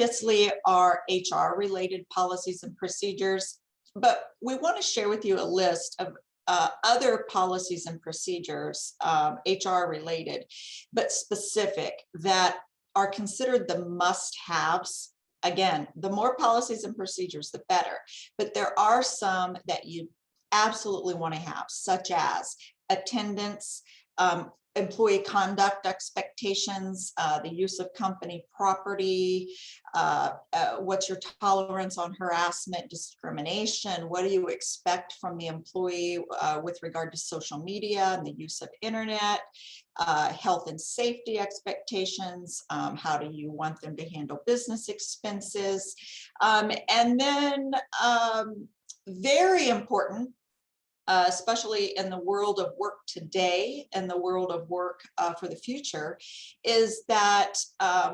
obviously are HR related policies and procedures, but we want to share with you a list of other policies and procedures, HR related, but specific, that are considered the must-haves. Again, the more policies and procedures, the better, but there are some that you absolutely want to have, such as attendance, employee conduct expectations, the use of company property, what's your tolerance on harassment, discrimination, what do you expect from the employee with regard to social media and the use of internet, health and safety expectations, how do you want them to handle business expenses, and then very important, especially in the world of work today and the world of work for the future, is that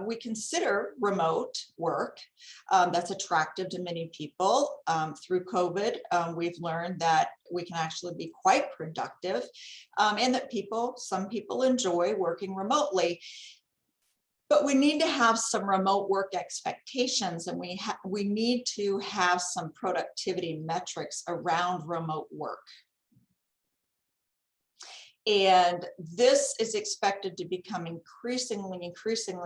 we consider remote work. That's attractive to many people. Through COVID, we've learned that we can actually be quite productive, and that some people enjoy working remotely. But we need to have some remote work expectations, and we need to have some productivity metrics around remote work. And this is expected to become increasingly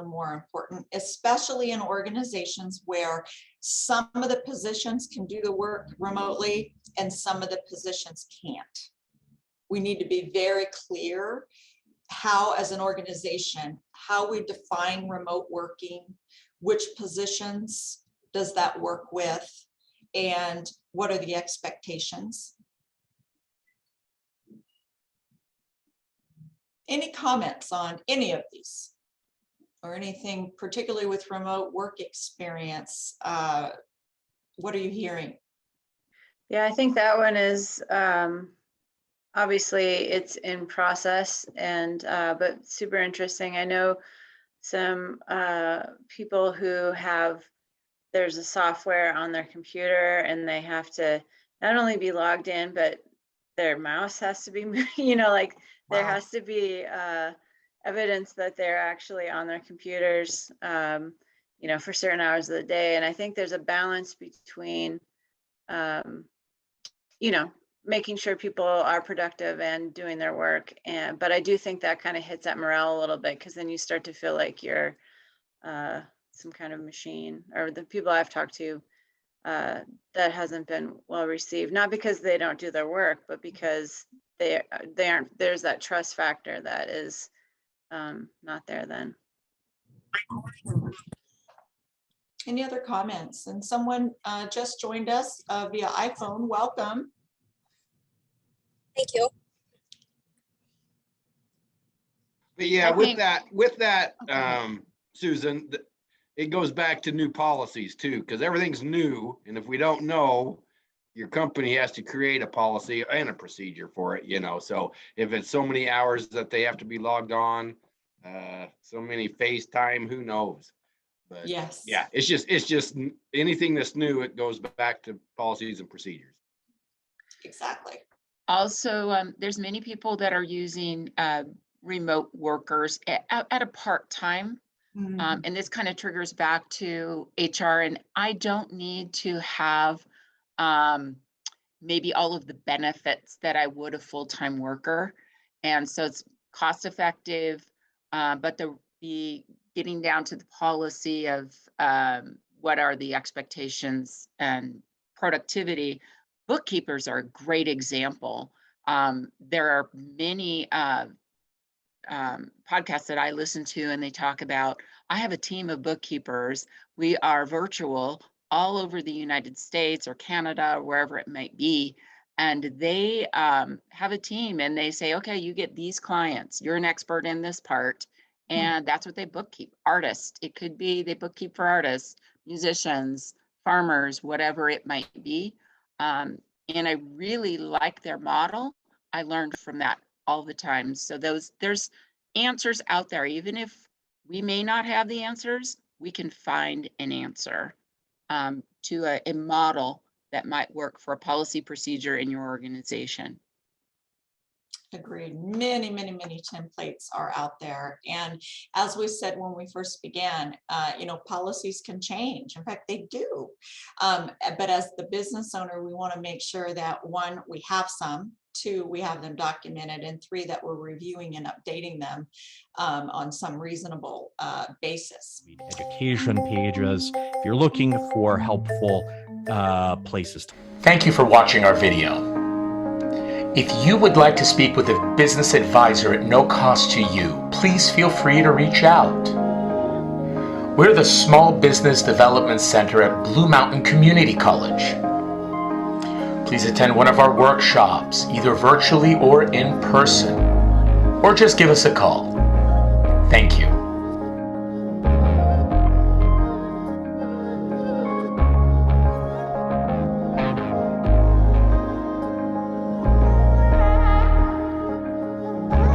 more important, especially in organizations where some of the positions can do the work remotely and some of the positions can't. We need to be very clear how, as an organization, how we define remote working, which positions does that work with, and what are the expectations. Any comments on any of these, or anything particularly with remote work experience? What are you hearing? Yeah, I think that one is obviously it's in process, and but super interesting. I know some people who there's a software on their computer, and they have to not only be logged in, but their mouse has to be, like there has to be evidence that they're actually on their computers, for certain hours of the day. And I think there's a balance between, making sure people are productive and doing their work. But I do think that kind of hits at morale a little bit, because then you start to feel like you're some kind of machine. Or the people I've talked to, that hasn't been well received, not because they don't do their work, but because they aren't, there's that trust factor that is not there then. Any other comments? And someone just joined us via iPhone. Welcome. Thank you. But yeah, with that, Susan, it goes back to new policies too, because everything's new. And if we don't know, your company has to create a policy and a procedure for it, So if it's so many hours that they have to be logged on, so many FaceTime, who knows? But yes, yeah, it's just anything that's new, it goes back to policies and procedures. Exactly. Also, there's many people that are using remote workers at a part-time. And this kind of triggers back to HR, and I don't need to have maybe all of the benefits that I would a full-time worker. And so it's cost effective, but the getting down to the policy of what are the expectations and productivity. Bookkeepers are a great example. There are many podcasts that I listen to, and they talk about, I have a team of bookkeepers. We are virtual all over the United States or Canada, or wherever it might be. And they have a team, and they say, okay, you get these clients. You're an expert in this part. And that's what they bookkeep. Artists, it could be they bookkeep for artists, musicians, farmers, whatever it might be. And I really like their model. I learned from that all the time. So there's answers out there. Even if we may not have the answers, we can find an answer to a model that might work for a policy procedure in your organization. Agreed. Many, many, many templates are out there. And as we said when we first began, policies can change. In fact, they do. But as the business owner, we want to make sure that one, we have some, two, we have them documented, and three, that we're reviewing and updating them on some reasonable basis. Education pages, if you're looking for helpful places. Thank you for watching our video. If you would like to speak with a business advisor at no cost to you, please feel free to reach out. We're the Small Business Development Center at Blue Mountain Community College. Please attend one of our workshops, either virtually or in person, or just give us a call. Thank you.